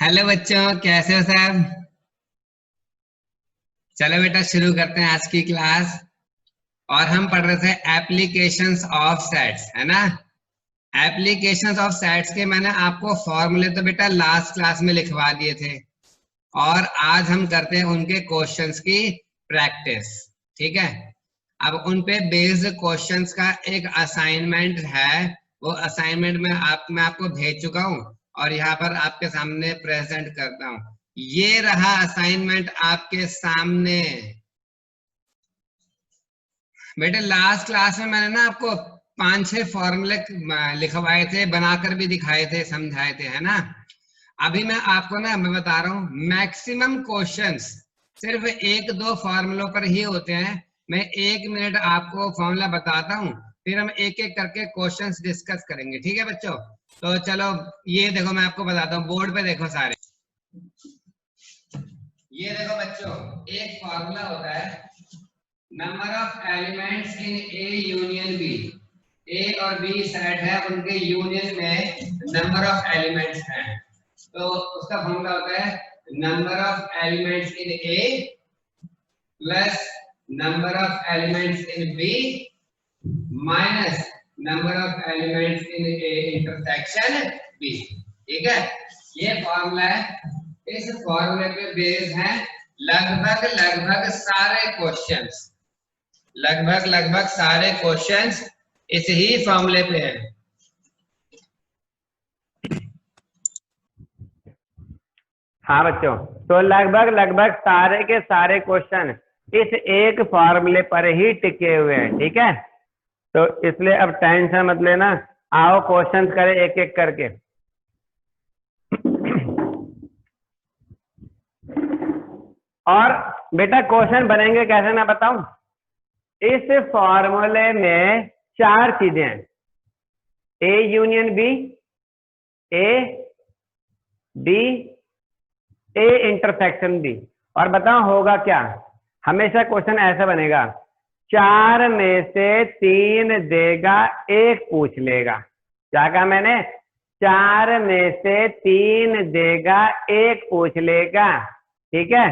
Hello बच्चों, कैसे हो सब। चलो बेटा शुरू करते हैं आज की क्लास। और हम पढ़ रहे थे एप्लीकेशंस ऑफ सेट्स, है ना। एप्लीकेशंस ऑफ सेट्स के मैंने आपको फॉर्मूले तो बेटा लास्ट क्लास में लिखवा दिए थे। और आज हम करते हैं उनके क्वेश्चंस की प्रैक्टिस। ठीक है। अब उन पे बेस्ड क्वेश्चंस का एक असाइनमेंट है। वो असाइनमेंट मैं आपको भेज चुका हूँ और यहाँ पर आपके सामने प्रेजेंट करता हूँ। ये रहा असाइनमेंट आपके सामने। बेटे लास्ट क्लास में मैंने ना आपको 5-6 फॉर्मूले लिखवाए थे, बनाकर भी दिखाए थे, समझाए थे, है ना। अभी मैं बता रहा हूँ मैक्सिमम क्वेश्चंस सिर्फ 1-2 फॉर्मूलों पर ही होते हैं। मैं 1 मिनट आपको फॉर्मूला बताता हूँ, फिर हम एक एक करके क्वेश्चंस डिस्कस करेंगे। ठीक है बच्चों। तो चलो ये देखो, मैं आपको बताता हूँ, बोर्ड पे देखो सारे। ये देखो बच्चों, एक फॉर्मूला होता है number of elements in A union B. A और बी सेट है, उनके यूनियन में नंबर ऑफ एलिमेंट्स हैं। तो उसका फॉर्मूला होता है number of elements in A plus number of elements in B minus number of elements in A intersection B. ठीक है, ये फॉर्मूला है। इस फॉर्मूले पे बेस है लगभग सारे क्वेश्चंस। लगभग सारे क्वेश्चंस इस ही फॉर्मूले पे हैं। हाँ बच्चों, तो लगभग सारे के सारे क्वेश्चन इस एक फॉर्मूले पर ही टिके हुए हैं। ठीक है, तो इसलिए अब टेंशन मत लेना। आओ क्वेश्चन करें एक एक करके। और बेटा क्वेश्चन बनेंगे कैसे ना बताऊं। इस फॉर्मूले में 4 चीजें हैं, A union B, A B, A intersection B. और बताओ होगा क्या। हमेशा क्वेश्चन ऐसा बनेगा, 4 में से 3 देगा, 1 पूछ लेगा। क्या कहा मैंने, 4 में से 3 देगा, 1 पूछ लेगा। ठीक है,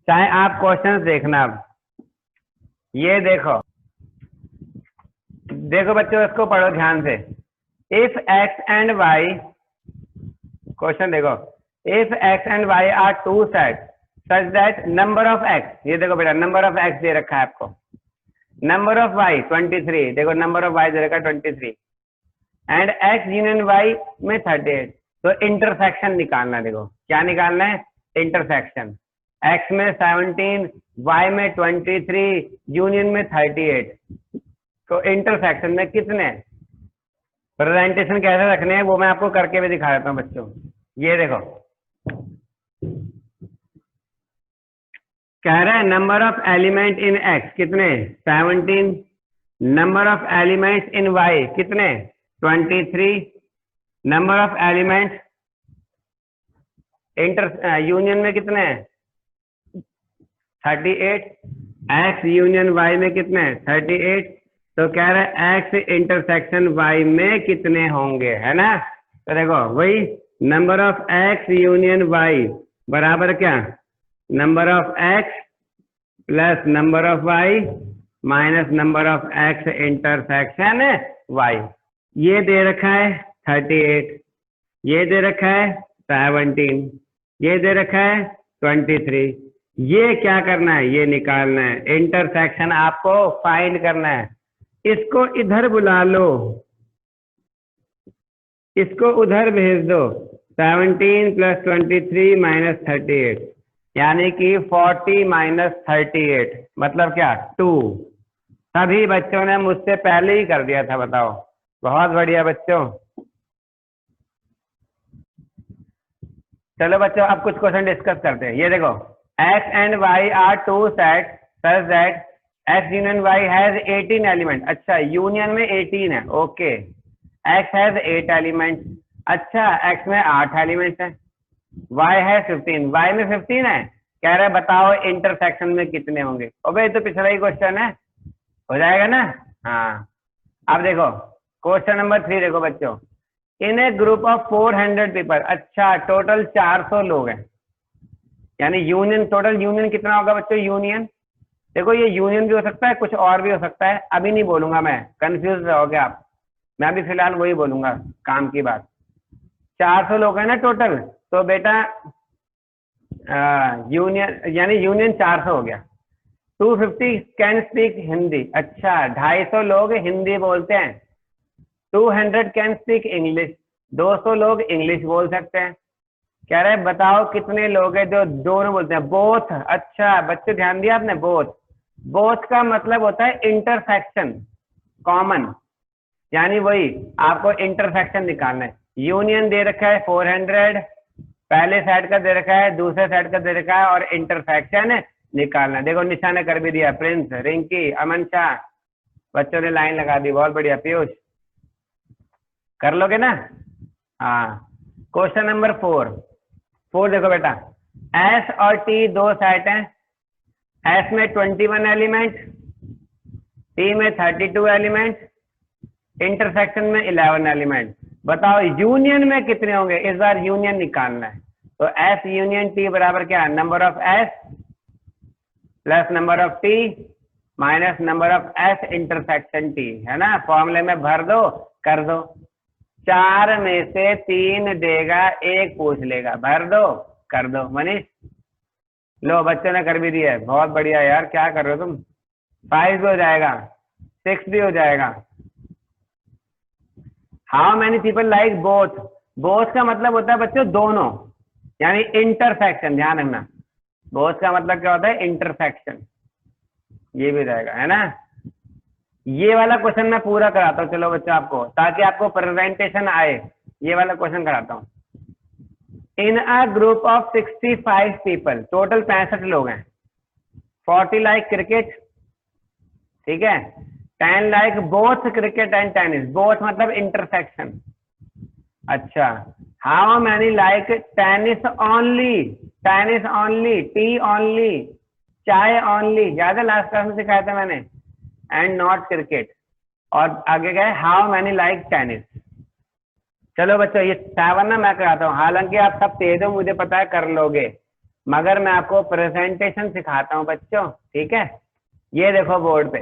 चाहे आप क्वेश्चन देखना। अब ये देखो देखो बच्चों, इसको पढ़ो ध्यान से। If X and Y, question देखो, if X and Y are two set such that number of X, ये देखो बेटा नंबर ऑफ एक्स दे रखा है आपको, नंबर ऑफ वाई 23, देखो नंबर ऑफ वाई दे रखा है 23, एंड एक्स यूनियन वाई में 38। तो इंटरसेक्शन निकालना। देखो क्या निकालना है, इंटरसेक्शन। एक्स में 17, वाई में 23, यूनियन में 38। तो इंटरसेक्शन में कितने, प्रेजेंटेशन कैसे रखने हैं वो मैं आपको करके भी दिखा देता हूँ बच्चों। ये देखो कह रहा है number of element in X कितने, 17, number of elements in Y कितने, 23, number of elements inter union में कितने, 38, एक्स यूनियन वाई में कितने, 38। तो कह रहा है एक्स इंटरसेक्शन वाई में कितने होंगे, है ना। तो देखो वही number of X union Y बराबर क्या, number of X plus number of Y minus number of X intersection Y. ये दे रखा है 38, ये दे रखा है 17, ये दे रखा है 23। ये क्या करना है, ये निकालना है, इंटरसेक्शन आपको फाइंड करना है। इसको इधर बुला लो, इसको उधर भेज दो, 17 प्लस 23 माइनस 38, यानी कि 40 माइनस 38 मतलब क्या, 2। सभी बच्चों ने मुझसे पहले ही कर दिया था, बताओ। बहुत बढ़िया बच्चों। चलो बच्चों अब कुछ क्वेश्चन डिस्कस करते हैं। ये देखो, X and Y are two set such that X union Y has 18 element. अच्छा, यूनियन में 18 है, ओके। X has 8 element. अच्छा, एक्स में 8 एलिमेंट है, वाई है 15, वाई में 15 है। कह रहे बताओ इंटरसेक्शन में कितने होंगे। अबे तो पिछला ही क्वेश्चन है, हो जाएगा ना। हाँ, अब देखो क्वेश्चन नंबर 3 देखो बच्चों, इन ए ग्रुप ऑफ 400 पीपल। अच्छा, टोटल 400 लोग हैं, यानी यूनियन, टोटल यूनियन कितना होगा बच्चों? यूनियन देखो, ये यूनियन भी हो सकता है, कुछ और भी हो सकता है, अभी नहीं बोलूंगा मैं, कंफ्यूज रहोगे आप। मैं अभी फिलहाल वही बोलूंगा, काम की बात। 400 लोग हैं ना टोटल, तो बेटा यूनियन, यानी यूनियन 400 हो गया। 250 कैन स्पीक हिंदी। अच्छा, 250 लोग हिंदी बोलते हैं। 200 कैन स्पीक इंग्लिश। 200 लोग इंग्लिश बोल सकते हैं। कह रहे हैं बताओ कितने लोग हैं जो दोनों बोलते हैं? बोथ। अच्छा बच्चे, ध्यान दिया आपने, बोथ। बोथ का मतलब होता है इंटरसेक्शन, कॉमन, यानी वही आपको इंटरसेक्शन निकालना है। यूनियन दे रखा है 400, पहले साइड का दे रखा है, दूसरे साइड का दे रखा है, और इंटरसेक्शन निकालना है। देखो निशाने कर भी दिया, प्रिंस, रिंकी, अमन शाह, बच्चों ने लाइन लगा दी, बहुत बढ़िया। पीयूष कर लोगे ना? हाँ। क्वेश्चन नंबर 4 देखो बेटा, एस और टी दो सेट हैं। एस में 21 एलिमेंट, टी में 32 एलिमेंट, इंटरसेक्शन में 11 एलिमेंट। बताओ यूनियन में कितने होंगे? इस बार यूनियन निकालना है। तो एस यूनियन टी बराबर क्या है? Number of S plus number of T minus number of S intersection T, है ना? फॉर्मूले में भर दो, कर दो। 4 में से 3 देगा, 1 पूछ लेगा, भर दो, कर दो। मनीष लो, बच्चों ने कर भी दिया है, बहुत बढ़िया यार, क्या कर रहे हो तुम? 5 भी हो जाएगा, 6 भी हो जाएगा। How many people like both. Both का मतलब होता है बच्चों दोनों, यानी इंटरसेक्शन, ध्यान रखना। बोथ का मतलब क्या होता है? इंटरसेक्शन। ये भी रहेगा, है ना? ये वाला क्वेश्चन मैं पूरा कराता हूँ, चलो बच्चों आपको, ताकि आपको प्रेजेंटेशन आए। ये वाला क्वेश्चन कराता हूँ। In a group of 65 people, total 65 लोग हैं। 40 लाइक क्रिकेट, ठीक है। 10 like both cricket and tennis. Both मतलब इंटरसेक्शन। अच्छा, how many like tennis only. Tennis only, T only, चाय ओनली, याद है लास्ट क्लास में सिखाया था मैंने, एंड नॉट क्रिकेट। और आगे गए, हाउ मैनी लाइक टेनिस। चलो बच्चों, ये 7 ना मैं कराता हूँ, हालांकि आप सब तेज हो, मुझे पता है कर लोगे, मगर मैं आपको प्रेजेंटेशन सिखाता हूँ बच्चों, ठीक है? ये देखो बोर्ड पे,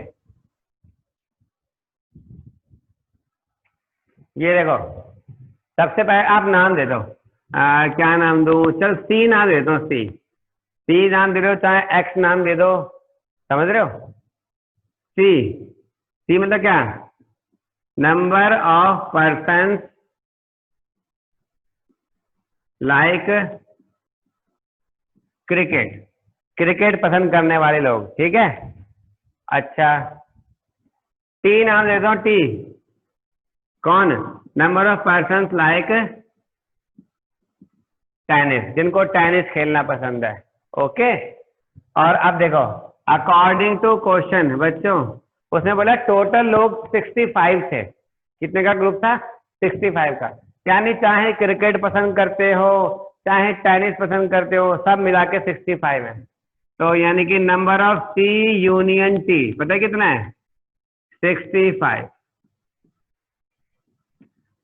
ये देखो। सबसे पहले आप नाम दे दो। क्या नाम दूं? चल सी नाम दे दो, सी नाम दे दो, चाहे एक्स नाम दे दो, समझ रहे हो? सी, सी मतलब क्या? Number of person like cricket. Cricket पसंद करने वाले लोग, ठीक है। अच्छा, टी नाम दे दो, टी कौन? Number of person like tennis, जिनको टेनिस खेलना पसंद है, ओके। और अब देखो, अकॉर्डिंग टू क्वेश्चन बच्चों, उसने बोला टोटल लोग 65 थे। कितने का ग्रुप था? 65 का, यानी चाहे क्रिकेट पसंद करते हो, चाहे टेनिस पसंद करते हो, सब मिला के 65 है। तो यानी कि number of T union T पता है कितना है? 65।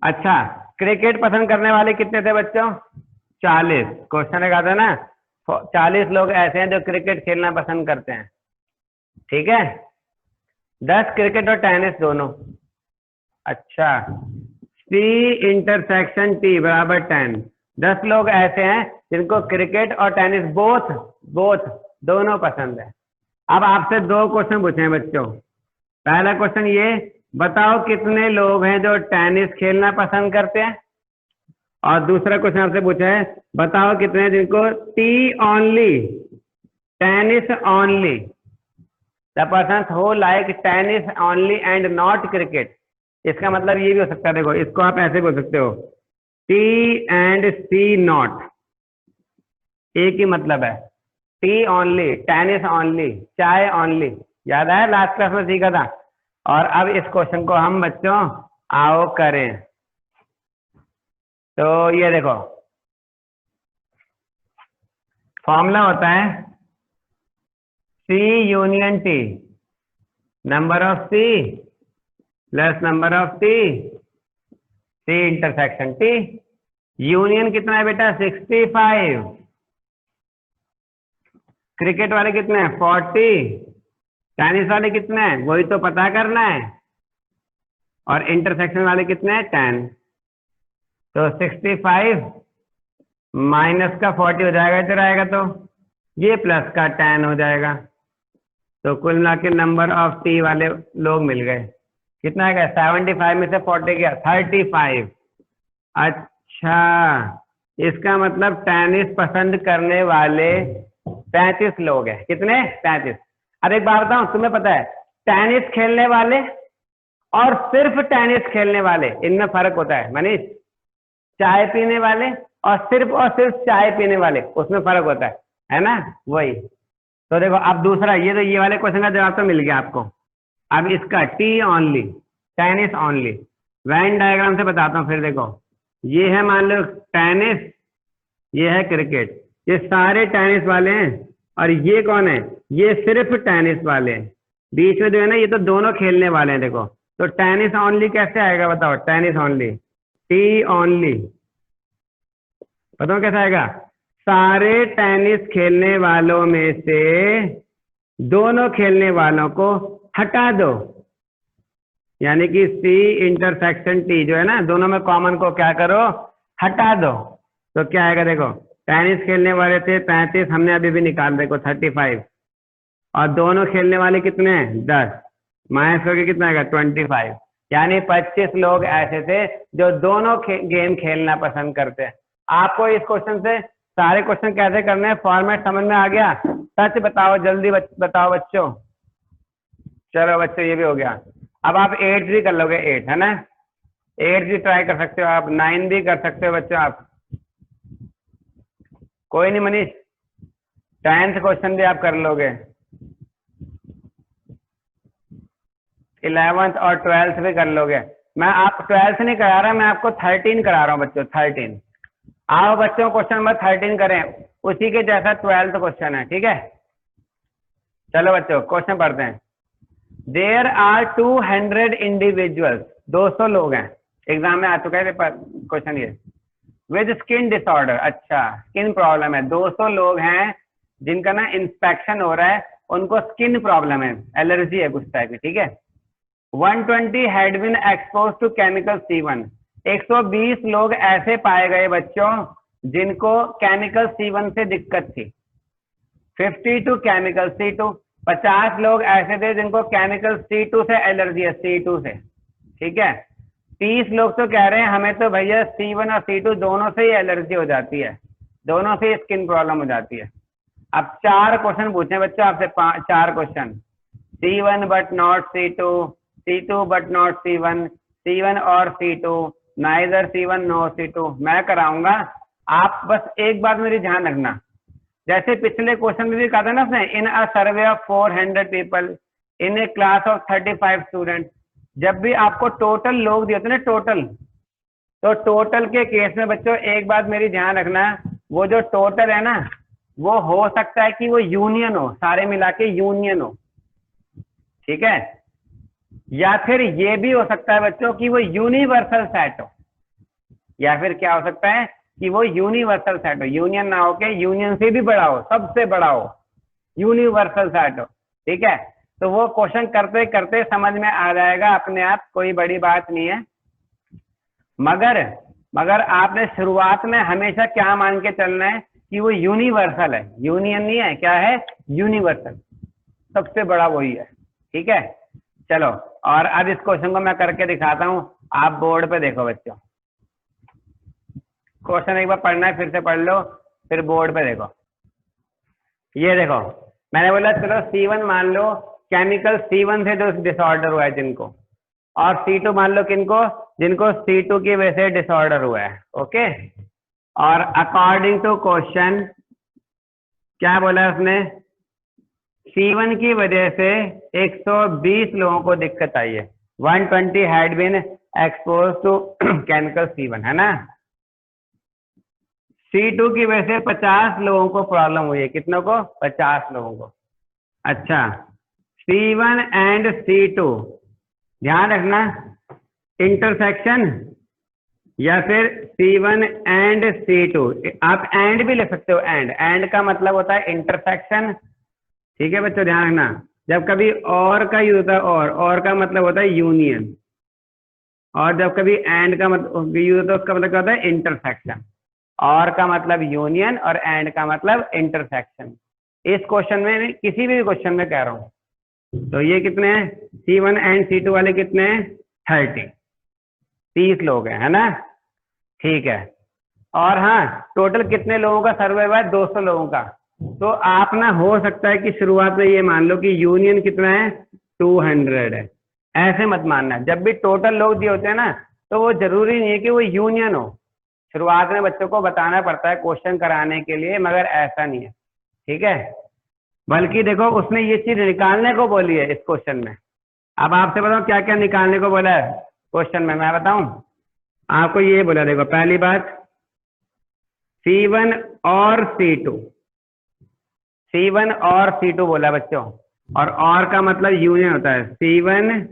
अच्छा, क्रिकेट पसंद करने वाले कितने थे बच्चों? 40। क्वेश्चन लगा था ना, 40 लोग ऐसे हैं जो क्रिकेट खेलना पसंद करते हैं, ठीक है। 10 क्रिकेट और टेनिस दोनों। अच्छा, टी इंटरसेक्शन टी बराबर 10। 10 लोग ऐसे हैं जिनको क्रिकेट और टेनिस बोथ बोथ दोनों पसंद है। अब आपसे 2 क्वेश्चन पूछे हैं बच्चों। पहला क्वेश्चन ये, बताओ कितने लोग हैं जो टेनिस खेलना पसंद करते हैं, और दूसरा क्वेश्चन आपसे पूछा है, बताओ कितने जिनको T only, tennis only, the person who like tennis only and not cricket. इसका मतलब ये भी हो सकता है, देखो इसको आप ऐसे बोल सकते हो, टी एंड सी नॉट, एक ही मतलब है। टी ओनली, टेनिस ओनली, चाय ओनली, याद आया लास्ट क्लास में सीखा था। और अब इस क्वेश्चन को हम बच्चों आओ करें। तो ये देखो, फॉर्मूला होता है C union T, number of C plus number of T C intersection T. Union कितना है बेटा 65। क्रिकेट वाले कितने हैं 40। टेनिस वाले कितने हैं वही तो पता करना है। और इंटरसेक्शन वाले कितने हैं 10। तो 65 माइनस का 40 हो जाएगा, इधर आएगा तो ये प्लस का 10 हो जाएगा। तो कुल मिला के नंबर ऑफ टी वाले लोग मिल गए। कितना आएगा 75 में से 40 गया 35। अच्छा, इसका मतलब टेनिस पसंद करने वाले 35 लोग हैं। कितने 35। अब एक बात बताऊं, तुम्हें पता है टेनिस खेलने वाले और सिर्फ टेनिस खेलने वाले इनमें फर्क होता है मनीष। चाय पीने वाले और सिर्फ चाय पीने वाले उसमें फर्क होता है ना। वही तो देखो, अब दूसरा ये वाले क्वेश्चन का जवाब तो मिल गया आपको। अब इसका T only, tennis only, Venn diagram से बताता हूँ। फिर देखो, ये है मान लो टेनिस, ये है क्रिकेट, ये सारे टेनिस वाले हैं। और ये कौन है, ये सिर्फ टेनिस वाले हैं। बीच में जो है ना ये तो दोनों खेलने वाले हैं। देखो तो टेनिस ओनली कैसे आएगा बताओ, टेनिस ओनली, टी ओनली, बताओ कैसे आएगा। सारे टेनिस खेलने वालों में से दोनों खेलने वालों को हटा दो, यानी कि सी इंटरसेक्शन टी जो है ना, दोनों में कॉमन को क्या करो, हटा दो। तो क्या आएगा देखो, टेनिस खेलने वाले थे 35, हमने अभी भी निकाल देखो 35, और दोनों खेलने वाले कितने हैं 10, माइनस करके कितना आएगा 25। यानी 25 लोग ऐसे थे जो दोनों गेम खेलना पसंद करते हैं। आपको इस क्वेश्चन से सारे क्वेश्चन कैसे करने हैं, फॉर्मेट समझ में आ गया। सच बताओ, जल्दी बताओ बच्चों। चलो बच्चों ये भी हो गया। अब आप 8 भी कर लोगे, 8 है ना, 8 भी ट्राई कर सकते हो आप, 9 भी कर सकते हो बच्चों आप, कोई नहीं मनीष। 10th क्वेश्चन भी आप कर लोगे, 11th और 12th भी कर लोगे। मैं आप 12th नहीं करा रहा, मैं आपको 13 करा रहा हूँ बच्चों, 13। आओ बच्चों क्वेश्चन नंबर 13 करें, उसी के जैसा 12th क्वेश्चन है, ठीक है। चलो बच्चों क्वेश्चन पढ़ते हैं। देयर आर 200 इंडिविजुअल्स, 200 लोग हैं, एग्जाम में आ चुका है क्वेश्चन ये, विद स्किन डिसऑर्डर। अच्छा, स्किन प्रॉब्लम है, 200 लोग हैं जिनका ना इंस्पेक्शन हो रहा है, उनको स्किन प्रॉब्लम है, एलर्जी है कुछ टाइप की, ठीक है। 120 had been expose to chemical C1, 120 लोग ऐसे पाए गए बच्चों जिनको केमिकल C1 से दिक्कत थी। 50 टू केमिकल C2, 50 लोग ऐसे थे जिनको केमिकल C2 से एलर्जी है, C2 से, ठीक है। 30 लोग तो कह रहे हैं हमें तो भैया C1 और C2 दोनों से ही एलर्जी हो जाती है, दोनों से स्किन प्रॉब्लम हो जाती है। अब 4 क्वेश्चन पूछे बच्चों आपसे, 4 question, C1 but not C2, C2 but not C1, C1 और C2, neither C1 no C2। मैं कराऊंगा, आप बस एक बात मेरी ध्यान रखना, जैसे पिछले क्वेश्चन में भी कहा था ना उसने, in a survey of 400 people in a class of 35 student, जब भी आपको टोटल लोग दिए होते ना टोटल, तो टोटल के केस में बच्चों एक बात मेरी ध्यान रखना, वो जो टोटल है ना वो हो सकता है कि वो यूनियन हो, सारे मिला के यूनियन हो, ठीक है। या फिर ये भी हो सकता है बच्चों कि वो यूनिवर्सल सेट हो, या फिर क्या हो सकता है कि वो यूनिवर्सल सेट हो, यूनियन ना हो के यूनियन से भी बड़ा हो, सबसे बड़ा हो, यूनिवर्सल सेट हो, ठीक है। तो वो क्वेश्चन करते करते समझ में आ जाएगा अपने आप, कोई बड़ी बात नहीं है। मगर आपने शुरुआत में हमेशा क्या मान के चलना है कि वो यूनिवर्सल है, यूनियन नहीं है, क्या है यूनिवर्सल, सबसे बड़ा वही है, ठीक है। चलो, और अब इस क्वेश्चन को मैं करके दिखाता हूं, आप बोर्ड पे देखो बच्चों। क्वेश्चन एक बार पढ़ना है फिर से पढ़ लो, फिर बोर्ड पे देखो। ये देखो, मैंने बोला चलो C1 मान लो, केमिकल C1 से जो डिसऑर्डर हुआ है जिनको, और C2 मान लो किनको, जिनको C2 की वजह से डिसऑर्डर हुआ है, ओके। और अकॉर्डिंग टू क्वेश्चन क्या बोला उसने, C1 की वजह से 120 लोगों को दिक्कत आई है, 120 had been expose to chemical C1, है ना। C2 की वजह से 50 लोगों को प्रॉब्लम हुई है, कितनों को, 50 लोगों को। अच्छा, C1 एंड C2, ध्यान रखना, इंटरसेक्शन या फिर C1 एंड C2। आप एंड भी लिख सकते हो। एंड का मतलब होता है इंटरसेक्शन। ठीक है बच्चों, ध्यान रखना। जब कभी और का यूज होता है, और का मतलब होता है यूनियन, और जब कभी एंड का मतलब यूज होता है उसका मतलब क्या होता है इंटरसेक्शन। और का मतलब यूनियन और एंड का मतलब इंटरसेक्शन। इस क्वेश्चन में, किसी भी क्वेश्चन में कह रहा हूं। तो ये कितने हैं, C1 एंड C2 वाले कितने हैं, 30 लोग हैं, है ना। ठीक है। और हाँ, टोटल कितने लोगों का सर्वे हुआ है, 200 लोगों का। तो आप ना, हो सकता है कि शुरुआत में ये मान लो कि यूनियन कितना है, 200 है। ऐसे मत मानना। जब भी टोटल लोग दिए होते हैं ना, तो वो जरूरी नहीं है कि वो यूनियन हो। शुरुआत में बच्चों को बताना पड़ता है क्वेश्चन कराने के लिए, मगर ऐसा नहीं है। ठीक है। बल्कि देखो, उसने ये चीज निकालने को बोली है इस क्वेश्चन में। अब आपसे बताओ क्या क्या निकालने को बोला है क्वेश्चन में, मैं बताऊं आपको। ये बोला, देखो पहली बात, C1 और C2, C1 और C2 बोला बच्चों। और का मतलब यूनियन होता है, C1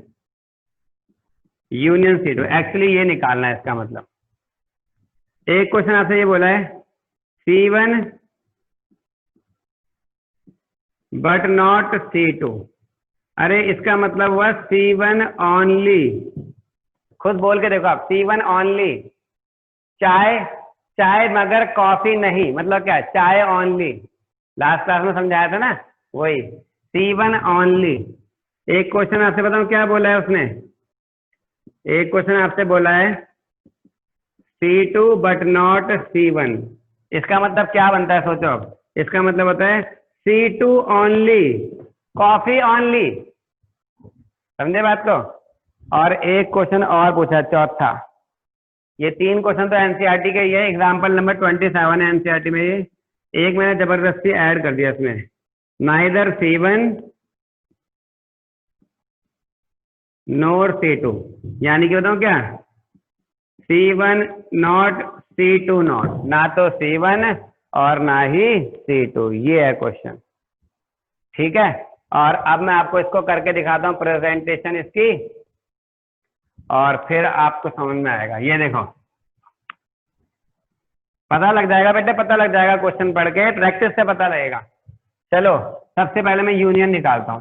यूनियन C2। एक्चुअली ये निकालना है इसका मतलब। एक क्वेश्चन आपसे ये बोला है, C1 बट नॉट C2। अरे इसका मतलब हुआ C1 ओनली। खुद बोल के देखो आप, C1 ओनली। चाय, चाय मगर कॉफी नहीं, मतलब क्या, चाय ओनली। लास्ट क्लास में समझाया था ना, वही C1 ओनली। एक क्वेश्चन आपसे बताऊं क्या बोला है उसने। एक क्वेश्चन आपसे बोला है C2 बट नॉट C1। इसका मतलब क्या बनता है, सोचो अब। इसका मतलब होता है C2 ओनली, कॉफी ओनली। समझे बात को। और एक क्वेश्चन और पूछा, चौथा। ये 3 क्वेश्चन तो एनसीईआरटी के ही है। एग्जाम्पल नंबर 27 है एनसीईआरटी में। ये एक मैंने जबरदस्ती ऐड कर दिया इसमें, नाइदर C1 नोर C2। यानी कि बताऊं क्या, C1 नॉट C2 नॉट, ना तो C1 और ना ही C2। ये है क्वेश्चन। ठीक है। और अब मैं आपको इसको करके दिखाता हूँ प्रेजेंटेशन इसकी, और फिर आपको समझ में आएगा। ये देखो, पता लग जाएगा बेटे, पता लग जाएगा। क्वेश्चन पढ़ के प्रैक्टिस से पता लगेगा। चलो, सबसे पहले मैं यूनियन निकालता हूं।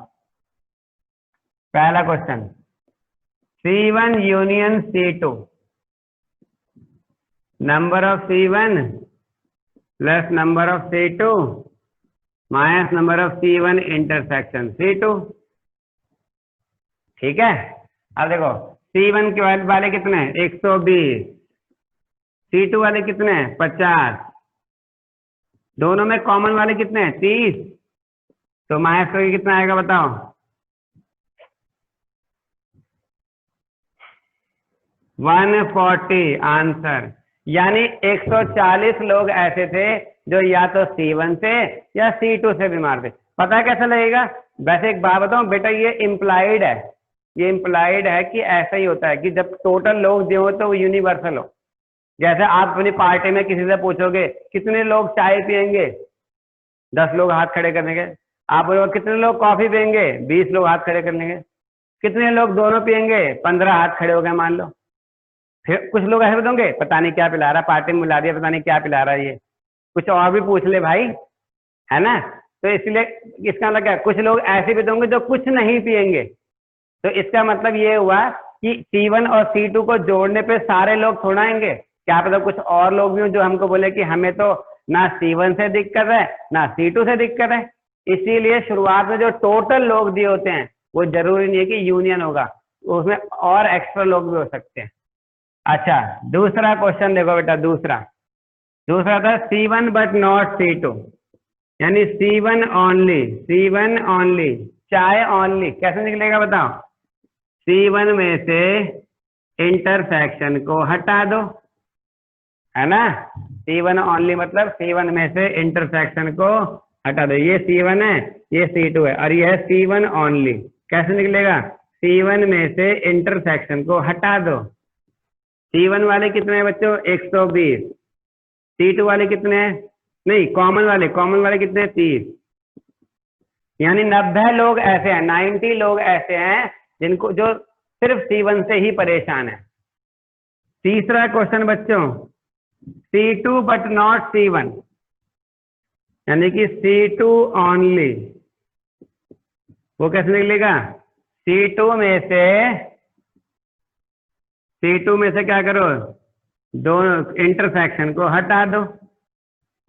पहला question, C1 union C2, number of C1 plus number of C2 minus number of C1 intersection C2। ठीक है। अब देखो, C1 के वाले कितने हैं, 120। C2 वाले कितने हैं, 50। दोनों में कॉमन वाले कितने हैं, 30। तो माइनस करके कितना आएगा बताओ, 140 आंसर। यानी 140 लोग ऐसे थे जो या तो C1 से या C2 से बीमार थे। पता कैसा लगेगा। वैसे एक बात बताऊं बेटा, ये इम्प्लाइड है। ये इम्प्लाइड है कि ऐसा ही होता है कि जब टोटल लोग जो हो तो वो यूनिवर्सल हो। जैसे आप अपनी पार्टी में किसी से पूछोगे कितने लोग चाय पियेंगे, 10 लोग हाथ खड़े करेंगे। आप बोलोगे कितने लोग कॉफी पियेंगे, 20 लोग हाथ खड़े कर लेंगे। कितने लोग दोनों पियेंगे, 15 हाथ खड़े हो गए मान लो। फिर कुछ लोग ऐसे बताओगे पता नहीं क्या पिला रहा, पार्टी में बुला दिया, पता नहीं क्या पिला रहा है ये, कुछ और भी पूछ ले भाई, है ना। तो इसलिए इसका मतलब क्या, कुछ लोग ऐसे भी होंगे जो कुछ नहीं पियेंगे। तो इसका मतलब ये हुआ कि C1 और C2 को जोड़ने पे सारे लोग थोड़ा आएंगे। क्या पता कुछ और लोग भी हो जो हमको बोले कि हमें तो ना C1 से दिक्कत है ना C2 से दिक्कत है। इसीलिए शुरुआत में जो टोटल लोग दिए होते हैं वो जरूरी नहीं है कि यूनियन होगा, उसमें और एक्स्ट्रा लोग भी हो सकते हैं। अच्छा, दूसरा क्वेश्चन देखो बेटा। दूसरा था C1 बट नॉट C2, यानी C1 ओनली, C1 ओनली, चाहे ओनली। कैसे निकलेगा बताओ। C1 में से इंटरसेक्शन को हटा दो, है ना। C1 ओनली मतलब C1 में से इंटरसेक्शन को हटा दो। ये C1 है, ये C2 है, और ये है C1 ओनली। कैसे निकलेगा, C1 में से इंटरसेक्शन को हटा दो। C1 वाले कितने हैं बच्चों, 120। C2 वाले कितने हैं, नहीं कॉमन वाले कितने हैं, 30। यानी 90 लोग ऐसे हैं, 90 लोग ऐसे हैं जिनको, जो सिर्फ C1 से ही परेशान है। तीसरा क्वेश्चन बच्चों, C2 बट नॉट C1, यानी कि C2 ओनली, वो कैसे निकलेगा? C2 में से क्या करो, दोनों इंटरसेक्शन को हटा दो।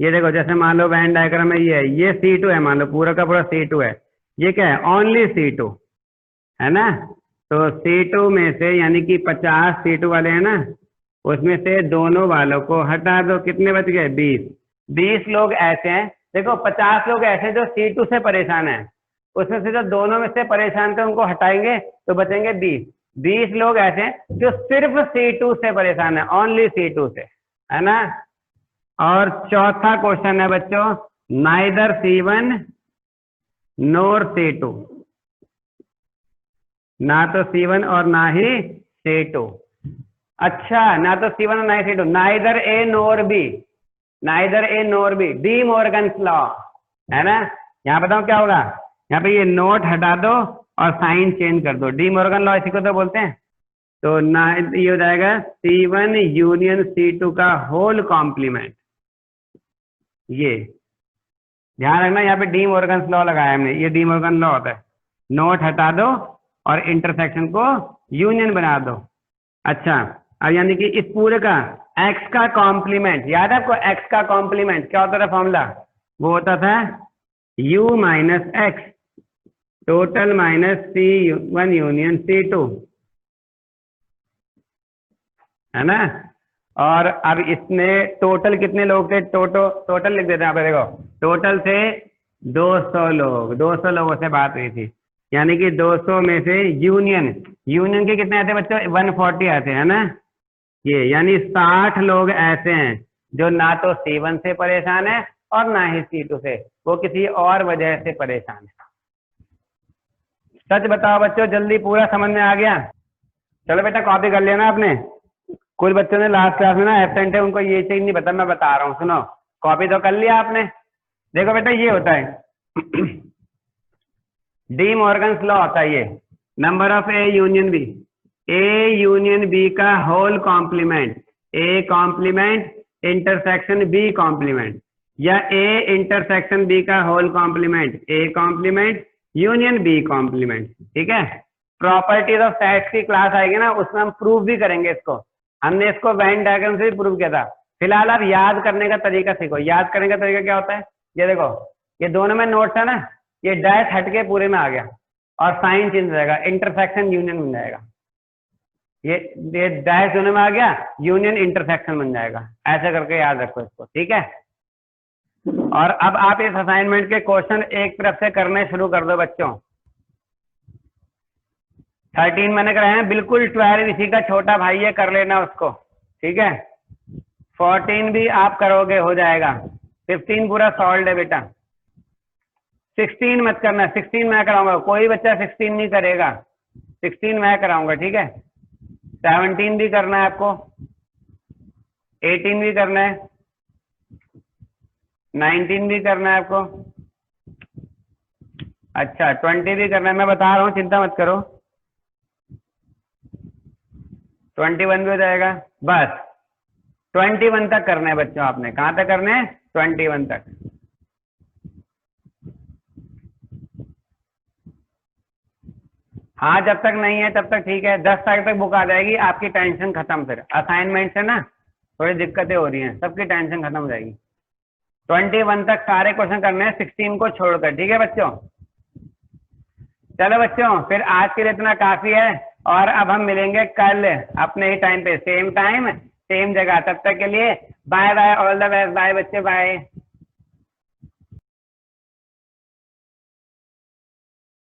ये देखो, जैसे मान लो वेन डायग्राम में ये C2 है, मान लो पूरा का पूरा C2 है, ये क्या है? ओनली C2 है ना। तो C2 में से, यानी कि 50 C2 वाले हैं ना, उसमें से दोनों वालों को हटा दो। कितने बच गए? 20 लोग ऐसे हैं, देखो 50 लोग ऐसे हैं जो C2 से परेशान हैं, उसमें से जो दोनों में से परेशान थे उनको हटाएंगे तो बचेंगे 20 लोग ऐसे हैं जो सिर्फ C2 से परेशान है, ओनली C2 से, है ना। और चौथा क्वेश्चन है बच्चों, नाइदर C1 नोर C2, ना तो C1 और ना ही C2। अच्छा, ना तो C1 और ना ही C2, नाइदर ए नोर बी, नाइदर ए नोर बी, डी मॉर्गन्स लॉ, है ना। यहाँ बताओ क्या होगा, यहाँ पे ये नोट हटा दो और साइन चेंज कर दो, डी मॉर्गन लॉ इसी को तो बोलते हैं। तो ना ये हो जाएगा C1 यूनियन C2 का होल कॉम्प्लीमेंट। ये ध्यान रखना, यहाँ पे डी मॉर्गन लॉ लगाया हमने, ये डी मॉर्गन लॉ होता है, नोट हटा दो और इंटरसेक्शन को यूनियन बना दो। अच्छा, अब यानी कि इस पूरे का x का कॉम्प्लीमेंट, याद है आपको x का कॉम्प्लीमेंट क्या होता था फॉर्मूला? वो होता था u minus x total minus C1 union C2, है ना। और अब इसमें टोटल कितने लोग थे? टोटल लिख देते हैं, आप देखो टोटल थे 200 लोग, 200 लोगों से बात हुई थी, यानी कि 200 में से यूनियन के कितने आते हैं बच्चों? 140 आते हैं ना। ये यानी 60 लोग ऐसे हैं जो ना तो C1 से परेशान है और ना ही C2 से, वो किसी और वजह से परेशान है। सच बताओ बच्चों, जल्दी, पूरा समझ में आ गया? चलो बेटा कॉपी कर लेना आपने। कुछ बच्चों ने लास्ट क्लास में ना एब्सेंट है, उनको ये चीज नहीं पता, मैं बता रहा हूँ, सुनो। कॉपी तो कर लिया आपने? देखो बेटा ये होता है डी मॉर्गन्स लॉ होता है ये, number of A union B, A union B का whole complement, A complement intersection B complement, या ए इंटरसेक्शन बी का whole complement, A complement union B complement. ठीक है, प्रॉपर्टीज ऑफ सेट्स की class आएगी ना, उसमें हम प्रूव भी करेंगे इसको। हमने इसको वेन डायग्राम से भी प्रूव किया था। फिलहाल आप याद करने का तरीका सीखो। याद करने का तरीका क्या होता है? ये देखो, ये दोनों में नोट्स है ना, ये डैश हटके पूरे में आ गया और साइन चेंज हो जाएगा, इंटरसेक्शन यूनियन बन जाएगा। ये डैश दोनों में आ गया, यूनियन इंटरसेक्शन बन जाएगा। ऐसा करके याद रखो इसको, ठीक है। और अब आप इस असाइनमेंट के क्वेश्चन एक तरफ से करने शुरू कर दो बच्चों। 13 मैंने कराए हैं, बिल्कुल 12 इसी का छोटा भाई है, कर लेना उसको, ठीक है। 14 भी आप करोगे, हो जाएगा। 15 पूरा सॉल्व है बेटा। 16 मत करना, 16 मैं कराऊंगा, कोई बच्चा 16 नहीं करेगा, 16 मैं कराऊंगा, ठीक है। 17 भी करना है आपको, 18 भी करना है, 19 भी करना है आपको, अच्छा 20 भी करना है, मैं बता रहा हूँ, चिंता मत करो। 21 भी हो जाएगा। बस 21 तक करना है बच्चों आपने। कहाँ तक करने हैं? 21 तक। हाँ, जब तक नहीं है तब तक ठीक है, 10 तारीख तक बुक आ जाएगी, आपकी टेंशन खत्म। फिर असाइनमेंट से ना थोड़ी दिक्कतें हो रही हैं, सबकी टेंशन खत्म हो जाएगी। 21 तक सारे क्वेश्चन करने हैं, 16 को छोड़कर, ठीक है बच्चों। चलो बच्चों, फिर आज के लिए इतना काफी है, और अब हम मिलेंगे कल अपने ही टाइम पे, सेम टाइम सेम जगह। तब तक के लिए bye bye, all the best, bye बच्चे, बाय।